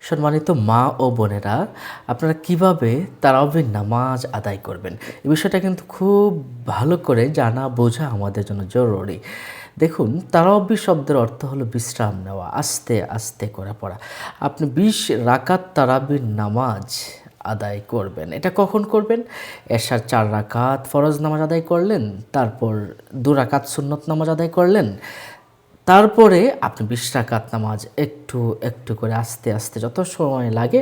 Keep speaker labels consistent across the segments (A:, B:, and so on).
A: সম্মানিত মা ও বোনেরা, আপনারা কিভাবে তারাবির নামাজ আদায় করবেন, এই বিষয়টা কিন্তু খুব ভালো করে জানা বোঝা আমাদের জন্য জরুরি। দেখুন, তারাবি শব্দের অর্থ হলো বিশ্রাম নেওয়া, আস্তে আস্তে করে পড়া। আপনি ২০ রাকাত তারাবির নামাজ আদায় করবেন। এটা কখন করবেন? এশার ৪ রাকাত ফরজ নামাজ আদায় করলেন, তারপর ২ রাকাত সুন্নত নামাজ আদায় করলেন, তারপরে আপনি ২০ রাকাত নামাজ একটু একটু করে আস্তে আস্তে যত সময় লাগে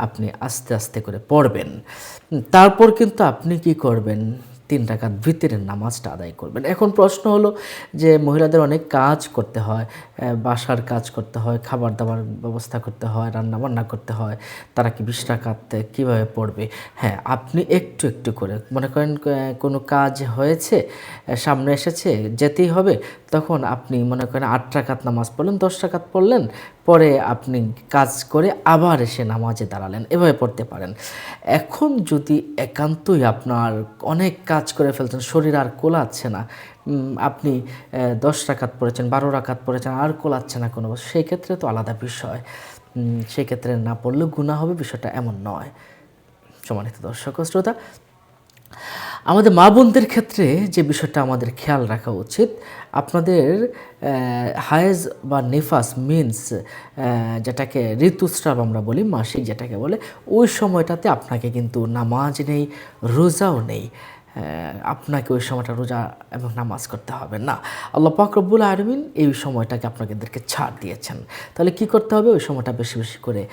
A: আপনি আস্তে আস্তে করে পড়বেন। তারপর কিন্তু আপনি কি করবেন? ৩ রাকাত ভিতরের নামাজটা আদায় করবেন। এখন প্রশ্ন হলো যে মহিলাদের অনেক কাজ করতে হয়, বাসার কাজ করতে হয়, খাবার দাবার ব্যবস্থা করতে হয়, রান্না বান্না করতে হয়, তারা কি ২০ রাকাত কীভাবে পড়বে? হ্যাঁ, আপনি একটু একটু করে মনে করেন কোনো কাজ হয়েছে, সামনে এসেছে, যেতেই হবে, তখন আপনি মনে করেন ৮ রাকাত নামাজ পড়লেন, ১০ রাকাত পড়লেন, পরে আপনি কাজ করে আবার এসে নামাজে দাঁড়ালেন, এভাবে পড়তে পারেন। এখন যদি একান্তই আপনার অনেক কাজ করে ফেলছেন, শরীর আর কোলাচ্ছে না, আপনি ১০ রাকাত পড়েছেন, ১২ রাকাত পড়েছেন, আর কোলাচ্ছে না কোনো, সেই ক্ষেত্রে তো আলাদা বিষয়। সেক্ষেত্রে না পড়লেও গুনাহ হবে, বিষয়টা এমন নয়। সম্মানিত দর্শক ও শ্রোতা, আমাদের মা বোনদের ক্ষেত্রে যে বিষয়টা আমাদের খেয়াল রাখা উচিত, আপনাদের হায়েজ বা নিফাস মিন্স, যেটাকে ঋতুস্রাব আমরা বলি, মাসিক যেটাকে বলে, ওই সময়টাতে আপনাকে কিন্তু নামাজ নেই, রোজাও নেই। আপনাকে ওই সময়টা রোজা এবং নামাজ করতে হবে না। আল্লাহ পাক রব্বুল আলামিন এই সময়টাকে আপনাদেরকে ছাড় দিয়েছেন। তাহলে কি করতে হবে? ওই সময়টা বেশি বেশি করে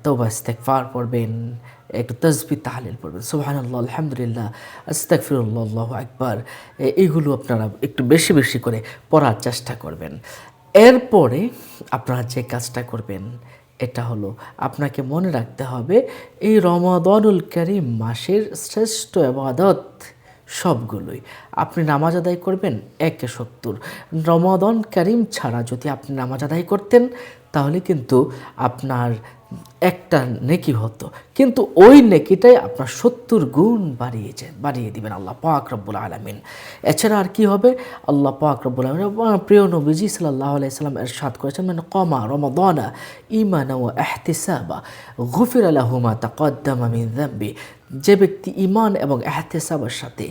A: তওবা ইস্তেগফার পড়বেন, একটু তাসবিহ তাহলিল পড়বেন, সুবহানাল্লাহ, আলহামদুলিল্লাহ, আস্তাগফিরুল্লাহ, আল্লাহু আকবার, এইগুলো আপনারা একটু বেশি বেশি করে পড়ার চেষ্টা করবেন। এরপরে আপনারা যে কাজটা করবেন, এটা হলো আপনাকে মনে রাখতে হবে এই রমাদানুল কারীম মাসের শ্রেষ্ঠ ইবাদত সবগুলোই। আপনি নামাজ আদায় করবেন ১-৭০। রমাদান কারীম ছাড়া যদি আপনি নামাজ আদায় করতেন, তাহলে কিন্তু আপনার একটা নেকি হতো, কিন্তু ওই নেকিটাই আপনার ৭০ গুণ বাড়িয়ে দিবেন আল্লাহ পাক রব্বুল আলামিন। এছাড়া আর কি হবে? আল্লাহ পাক রব্বুল আলামিন, প্রিয় নবীজি সাল্লাল্লাহু আলাইহি সাল্লাম ইরশাদ করেছেন, মান কামা রমাদানা ঈমানান ওয়া ইহতিসাবা গুফিরা লাহু মা তাকদ্দামা মিন যামবি। যে ব্যক্তি ঈমান এবং ইহতিসাবের সাথে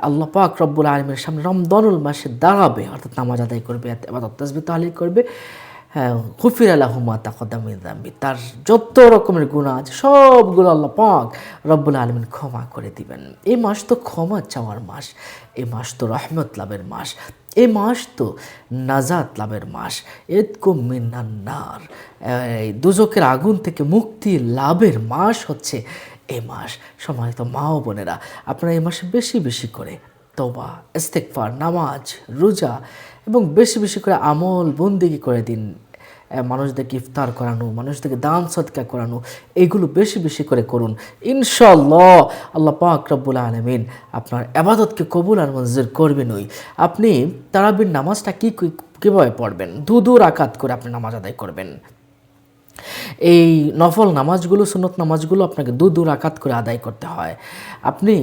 A: আল্লাহ পাক রব্বুল আলামিনের সামনে রমজানুল মাসে দাঁড়াবে, অর্থাৎ নামাজ আদায় করবে, ইবাদত তাসবিহ তাহলিল করবে, গুফিরা লাহু মা তাকদ্দামা মিন যামবি, তার যত রকমের গুনাহ আছে সবগুলো আল্লাহ পাক রব্বুল আলামিন ক্ষমা করে দিবেন। এই মাস তো ক্ষমা চাওয়ার মাস, এই মাস তো রহমত লাভের মাস, এই মাস তো নাজাত লাভের মাস, ইতকুম মিনান নার, দুজকের আগুন থেকে মুক্তি লাভের মাস হচ্ছে এই মাস। সম্মানিত মা ও বোনেরা, আপনারা এই মাসে বেশি বেশি করে তওবা, ইস্তেগফার, নামাজ, রোজা এবং বেশি বেশি করে আমল বন্দেগী করে দিন। মানুষদেরকে ইফতার করানো, মানুষদেরকে দান সদকা করানো, এগুলো বেশি বেশি করে করুন। ইনশাআল্লাহ আল্লাহ পাক রব্বুল আলামিন আপনার ইবাদতকে কবুল আর মঞ্জুর করবেনই। আপনি তারাবির নামাজটা কীভাবে পড়বেন? ২ রাকাত করে আপনি নামাজ আদায় করবেন। এই নফল নামাজগুলো, সুন্নত নামাজগুলো আপনাকে ২ রাকাত করে আদায় করতে হয়। আপনি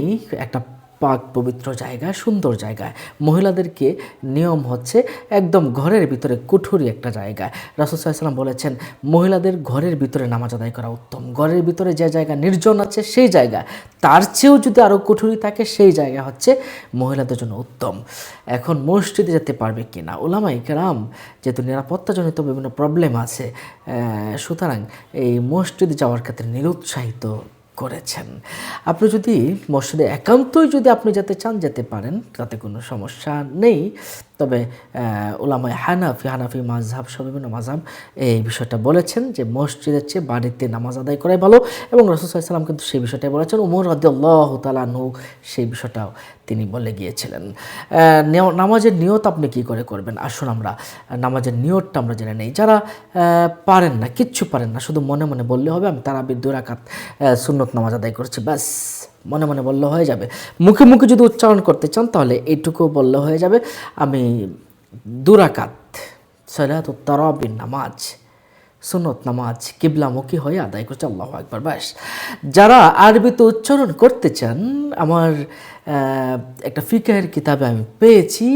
A: একটা পাক পবিত্র জায়গায়, সুন্দর জায়গায়, মহিলাদেরকে নিয়ম হচ্ছে একদম ঘরের ভিতরে কুঠুরি একটা জায়গায়। রাসূল সাল্লাল্লাহু আলাইহি ওয়াসাল্লাম বলেছেন, মহিলাদের ঘরের ভিতরে নামাজ আদায় করা উত্তম। ঘরের ভিতরে যে জায়গা নির্জন আছে সেই জায়গা, তার চেয়েও যদি আরও কুঠুরি থাকে সেই জায়গা হচ্ছে মহিলাদের জন্য উত্তম। এখন মসজিদে যেতে পারবে কি না, উলামায়ে কেরাম যেহেতু নিরাপত্তাজনিত বিভিন্ন প্রবলেম আছে, সুতরাং এই মসজিদে যাওয়ার ক্ষেত্রে নিরুৎসাহিত করেছেন। আপনি যদি মসজিদে একান্তই যদি আপনি যেতে চান, যেতে পারেন, তাতে কোনো সমস্যা নেই। তবে উলামায়ে হানাফি মাযহাব সহ বিভিন্ন মাযহাব এই বিষয়টা বলেছেন যে মসজিদের চেয়ে বাড়িতে নামাজ আদায় করাই ভালো, এবং রাসূল সাল্লাল্লাহু আলাইহি ওয়াসাল্লাম কিন্তু সেই বিষয়টাই বলেছেন। ওমর রাদিয়াল্লাহু তাআলা আনহু সেই বিষয়টাও তিনি বলে গিয়েছিলেন। নামাজের নিয়ত আপনি কি করে করবেন? আসুন আমরা নামাজের নিয়তটা আমরা জেনে নেই। যারা পারেন না, কিচ্ছু পারেন না, শুধু মনে মনে বললে হবে আমি তারাবির ২ রাকাত সুন্নত নামাজ আদায় করছি, ব্যাস মনে মনে বললে হয়ে যাবে। মুখে মুখে যদি উচ্চারণ করতে চান তাহলে এইটুকু বললে হয়ে যাবে, আমি ২ রাকাত সালাতুত তারাবির নামাজ সুন্নত নামাজ কিবলামুখী হয়ে আদায় করছে। আল্লাহু আকবার। ব্যাস, যারা আরবিতে উচ্চারণ করতে চান, আমার একটা ফিকাহের কিতাবে আমি পেয়েছি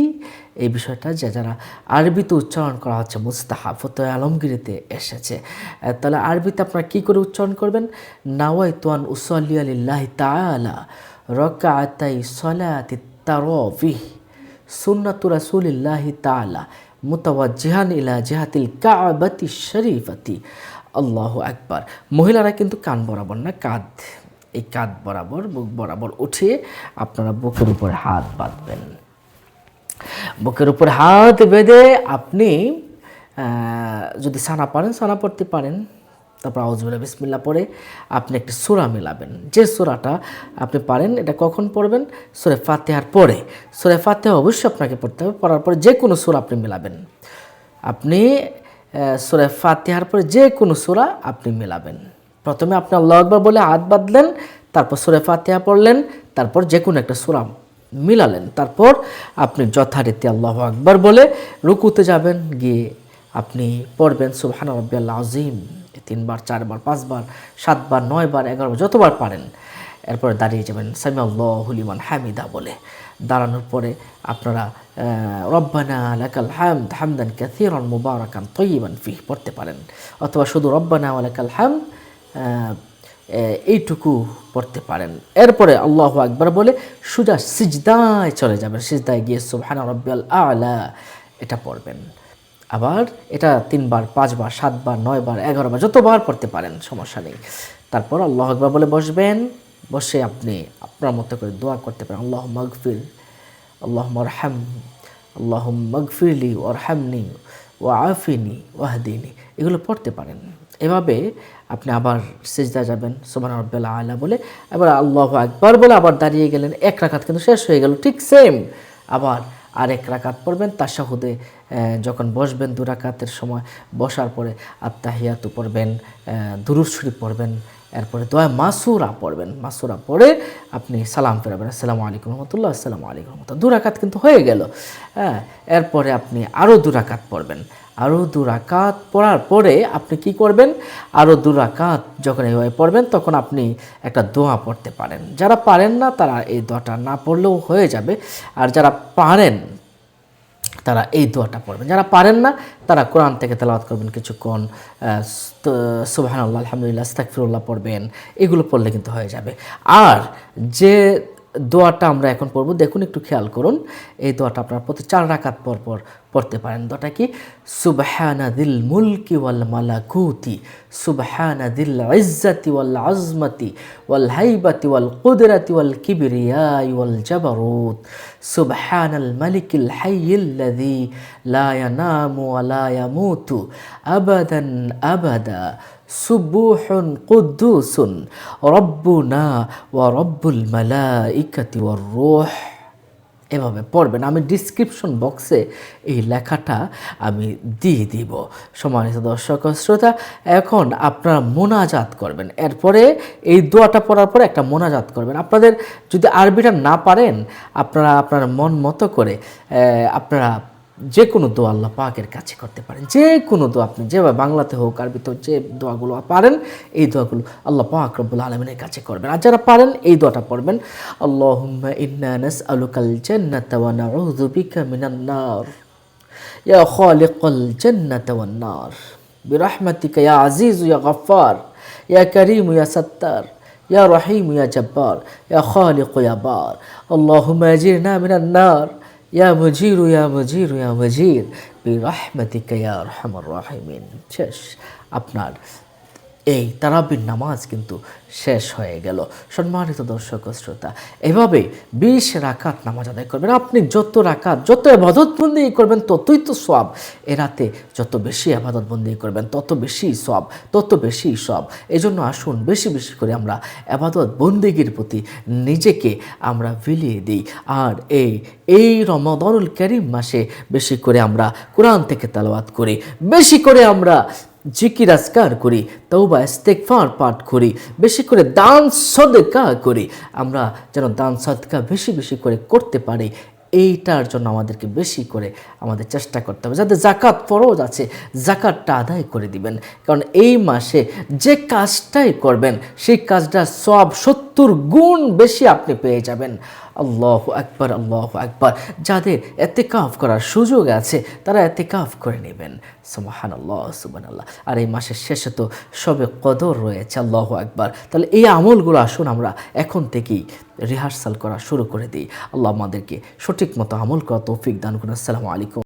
A: এই বিষয়টা, যে যারা আরবিতে উচ্চারণ করা হচ্ছে মুস্তাহাব, ফতোয়া আলমগীরিতে এসেছে। তাহলে আরবিতে আপনারা কী করে উচ্চারণ করবেন? নাওয়াইতু আন উসাল্লিয়া লিল্লাহি তাআলা রাকাতাই সালাতি তারাবিহ সুন্নাতু রাসূলিল্লাহি তাআলা মুতাওয়াজ্জিহান ইলা জিহাতিল কাবাতি শরীফাতি। আল্লাহু আকবার। মহিলারা কিন্তু কান বরাবর না, কাঁধ, এই কাঁধ বরাবর, বুক বরাবর উঠিয়ে আপনারা বুকের উপরে হাত বাঁধবেন। বুকের উপর হাত বেঁধে আপনি যদি সানা পারেন, সানা পড়তে পারেন, তারপর আউযুবিল্লাহি বিসমিল্লাহ পড়ে আপনি একটি সূরা মেলাবেন। যে সূরাটা আপনি পারেন, এটা কখন পড়বেন? সূরা ফাতিহার পরে। সূরা ফাতিহা অবশ্যই আপনাকে পড়তে হবে। পড়ার পরে যে কোনো সূরা আপনি মেলাবেন। আপনি সূরা ফাতিহার পরে যে কোনো সূরা আপনি মেলাবেন। প্রথমে আপনি আল্লাহু আকবার বলে হাত বাঁধলেন, তারপর সূরা ফাতিহা পড়লেন, তারপর যে কোনো একটা সূরা মিলালেন, তারপর আপনি যথারীতি আল্লাহু আকবার বলে রুকুতে যাবেন। গিয়ে আপনি পড়বেন সুবহান রাব্বিয়াল আযীম 3 বার, 4 বার, 5 বার, 7 বার, 9 বার, 11 বার, যতবার পারেন। এরপরে দাঁড়িয়ে যাবেন সামিআল্লাহু লিমান হামিদা বলে। দাঁড়ানোর পরে আপনারা রব্বানা লাকাল হামদ হামদান কাসীরান মুবারাকান তাইয়িবান ফিহি পড়তে পারেন, অথবা শুধু রব্বানা ওয়া লাকাল হামদ এইটুকু পড়তে পারেন। এরপরে আল্লাহু আকবার বলে সোজা সিজদায় চলে যাবেন। সিজদায় গিয়ে সুবহান রাব্বিয়াল আ'লা এটা পড়বেন। আবার এটা 3 বার, 5 বার, 7 বার, 9 বার, 11 বার, যতবার পড়তে পারেন, সমস্যা নেই। তারপর আল্লাহু আকবার বলে বসবেন। বসে আপনি আপনার মতো করে দোয়া করতে পারেন। আল্লাহুম্মা আগফির, আল্লাহুম্মা আরহাম, আল্লাহুম্মা আগফিরলি ওয়ারহামনি ওয়াআফিনি ওয়াহদিনি, এগুলো পড়তে পারেন। এভাবে আপনি আবার সিজদায় যাবেন সুবহান রাব্বিয়াল আ'লা বলে, এবার আল্লাহু আকবার বলে আবার দাঁড়িয়ে গেলেন। এক রাকাত কিন্তু শেষ হয়ে গেল। ঠিক সেম আবার আরেক রাকাত পড়বেন। তাশাহুদে যখন বসবেন 2 রাকাতের সময় বসার পরে আত্তাহিয়াতু পড়বেন, দুরূদ শরীফ পড়বেন, এরপরে দোয়া মাসুরা পড়বেন। মাসুরা পড়ে আপনি সালাম ফেরাবেন, আসসালামু আলাইকুম রহমতুল্লাহ, আসসালামু আলাইকুম রহমতুল্লাহ। 2 রাকাত কিন্তু হয়ে গেল। হ্যাঁ, এরপরে আপনি আরও 2 রাকাত পড়বেন। আরও 2 রাকাত পড়ার পরে আপনি কি করবেন? আরও 2 রাকাত যখন এইভাবে পড়বেন, তখন আপনি একটা দোয়া পড়তে পারেন। যারা পারেন না তারা এই দোয়াটা না পড়লেও হয়ে যাবে, আর যারা পারেন তারা এই দোয়াটা পড়বেন। যারা পারেন না তারা কোরআন থেকে তেলাওয়াত করবেন কিছুক্ষণ, সুবহানাল্লাহ, আলহামদুলিল্লাহ, আস্তাগফিরুল্লাহ পড়বেন। এগুলো পড়লে কিন্তু হয়ে যাবে। আর যে দোয়াটা আমরা এখন পড়ব, দেখুন একটু খেয়াল করুন। এই দোয়াটা আপনারা প্রতি 4 রাকাত পর পর পড়তে পারেন। দোয়াটা কি? সুবহানা দিল মুলকি ওয়াল মালাকুতি, সুবহানা দিল ইজ্জাতি ওয়াল আজমতি ওয়াল হাইবাতি ওয়াল কুদরাতি ওয়াল কিবরিয়াই ওয়াল জাবারুত, সুবহানাল মালিকিল হাইয়িল্লাযী লা ইয়ানামু ওয়া লা ইয়ামুতু আবাদান আবাদা, সুবুহুন কুদ্দুসুন রব্বুনা ওয়া রব্বুল মালাইকাতি ওয়ার রূহ। এভাবে পড়বেন। আমি ডিসক্রিপশন বক্সে এই লেখাটা আমি দিয়ে দিব। সম্মানিত দর্শক শ্রোতা, এখন আপনারা মোনাজাত করবেন। এরপরে এই দোয়াটা পড়ার পরে একটা মোনাজাত করবেন। আপনাদের যদি আরবিটা না পারেন, আপনারা আপনার মন মতো করে আপনারা যে কোনো দোয়া আল্লাহ পাকের কাছে করতে পারেন। যে কোনো দোয়া আপনি যেভাবে বাংলাতে হোক আরবিতে হোক, যে দোয়াগুলো পারেন এই দোয়াগুলো আল্লাহ পাক রব্বুল আলামিনের কাছে করবেন। আর যারা পারেন এই দোয়াটা পড়বেন, আল্লাহুম্মা ইন্না নাসআলুকাল জান্নাতা ওয়া নাউযু বিকা মিনান নার ইয়া খালিকাল জান্নাতা ওয়ান নার বিরহমাতিকা ইয়া আজিজ ইয়া গফফার ইয়া কারীম ইয়া সাত্তার ইয়া রহিম ইয়া জব্বার ইয়া খালিক ইয়া বার, আল্লাহুম্মা আজিরনা মিনান নার ইয়া মুজির ইয়া মুজির ইয়া মুজির বিরহমাতিকা ইয়া আরহামার রাহিমিন। শেষ। আপনার এই তারাবির নামাজ কিন্তু শেষ হয়ে গেল। সম্মানিত দর্শক শ্রোতা, এভাবে 20 রাকাত নামাজ আদায় করবেন। আপনি যত রাকাত, যত ইবাদতবন্দি করবেন ততই তো সওয়াব। এ রাতে যত বেশি ইবাদতবন্দি করবেন তত বেশি সওয়াব, তত বেশি সওয়াব। এজন্য আসুন বেশি বেশি করে আমরা ইবাদত বন্দেগীর প্রতি নিজেকে আমরা বিলিয়ে দিই। আর এই রমাদানুল কারীম মাসে বেশি করে আমরা কোরআন থেকে তেলাওয়াত করি, বেশি করে আমরা জিকির আজকার করি, তওবা ইস্তেগফার পাঠ করি, বেশি করে দান সদকা করি। আমরা যেন দান সদকা বেশি বেশি করে করতে পারি, এইটার জন্য আমাদেরকে বেশি করে আমাদের চেষ্টা করতে হবে। যাদের জাকাত ফরজ আছে, জাকাতটা আদায় করে দিবেন, কারণ এই মাসে যে কাজটাই করবেন সেই কাজটা সব 70 গুণ বেশি আপনি পেয়ে যাবেন। আল্লাহু আকবার, আল্লাহু আকবার। যাদের এতেকাফ করার সুযোগ আছে তারা এতেকাফ করে নেবেন। সুবহানাল্লাহ, সুবহানাল্লাহ। আর এই মাসের শেষে তো সবে কদর রয়েছে। আল্লাহু আকবার। তাহলে এই আমলগুলো আসুন আমরা এখন থেকেই রিহার্সাল করা শুরু করে দিই। আল্লাহ আমাদেরকে সঠিক মতো আমল করা তৌফিক দান করুন। আসসালামু আলাইকুম।